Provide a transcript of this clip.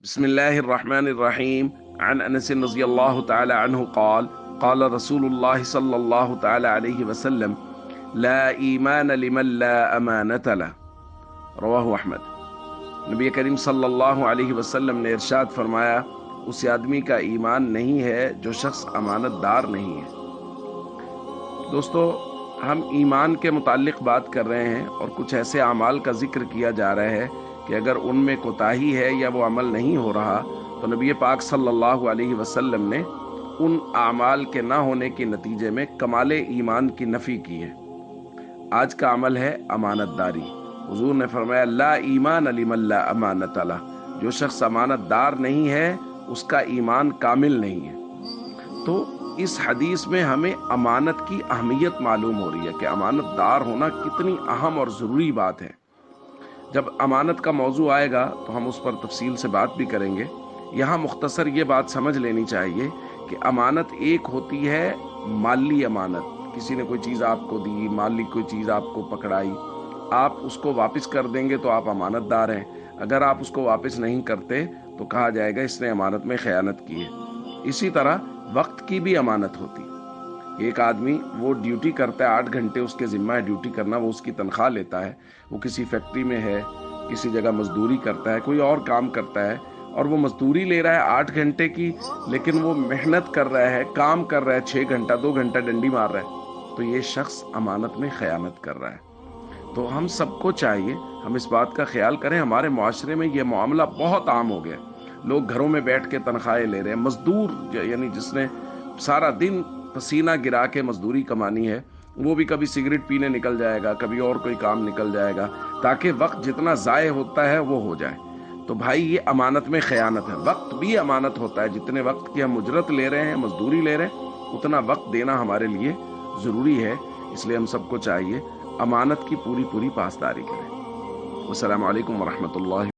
بسم الله الرحمن الرحيم عن أنس رضي الله تعالى عنه قال قال رسول الله صلى الله تعالى عليه وسلم لا إيمان لمن لا أمانة له رواہ احمد۔ نبی کریم صلی اللہ علیہ وسلم نے ارشاد فرمایا، اس آدمی کا ایمان نہیں ہے جو شخص امانت دار نہیں ہے۔ دوستو، ہم ایمان کے متعلق بات کر رہے ہیں اور کچھ ایسے اعمال کا ذکر کیا جا رہا ہے کہ اگر ان میں کوتاہی ہے یا وہ عمل نہیں ہو رہا تو نبی پاک صلی اللہ علیہ وسلم نے ان اعمال کے نہ ہونے کے نتیجے میں کمال ایمان کی نفی کی ہے۔ آج کا عمل ہے امانت داری۔ حضور نے فرمایا لا ایمان لمن لا امانت لہ، جو شخص امانت دار نہیں ہے اس کا ایمان کامل نہیں ہے۔ تو اس حدیث میں ہمیں امانت کی اہمیت معلوم ہو رہی ہے کہ امانت دار ہونا کتنی اہم اور ضروری بات ہے۔ جب امانت کا موضوع آئے گا تو ہم اس پر تفصیل سے بات بھی کریں گے۔ یہاں مختصر یہ بات سمجھ لینی چاہیے کہ امانت ایک ہوتی ہے مالی امانت، کسی نے کوئی چیز آپ کو دی، مالی کوئی چیز آپ کو پکڑائی، آپ اس کو واپس کر دیں گے تو آپ امانت دار ہیں۔ اگر آپ اس کو واپس نہیں کرتے تو کہا جائے گا اس نے امانت میں خیانت کی ہے۔ اسی طرح وقت کی بھی امانت ہوتی۔ ایک آدمی وہ ڈیوٹی کرتا ہے، 8 گھنٹے اس کے ذمہ ہے ڈیوٹی کرنا، وہ اس کی تنخواہ لیتا ہے، وہ کسی فیکٹری میں ہے، کسی جگہ مزدوری کرتا ہے، کوئی اور کام کرتا ہے اور وہ مزدوری لے رہا ہے 8 گھنٹے کی، لیکن وہ محنت کر رہا ہے، کام کر رہا ہے 6 گھنٹہ 2 گھنٹہ ڈنڈی مار رہا ہے، تو یہ شخص امانت میں خیانت کر رہا ہے۔ تو ہم سب کو چاہیے ہم اس بات کا خیال کریں۔ ہمارے معاشرے میں یہ معاملہ بہت عام ہو گیا، لوگ گھروں میں بیٹھ کے تنخواہیں لے رہے ہیں۔ مزدور یعنی جس نے سارا دن پسینہ گرا کے مزدوری کمانی ہے، وہ بھی کبھی سگریٹ پینے نکل جائے گا، کبھی اور کوئی کام نکل جائے گا، تاکہ وقت جتنا ضائع ہوتا ہے وہ ہو جائے۔ تو بھائی یہ امانت میں خیانت ہے۔ وقت بھی امانت ہوتا ہے، جتنے وقت کی ہم اجرت لے رہے ہیں، مزدوری لے رہے ہیں، اتنا وقت دینا ہمارے لیے ضروری ہے۔ اس لیے ہم سب کو چاہیے امانت کی پوری پاسداری کریں۔ السلام علیکم ورحمۃ اللہ۔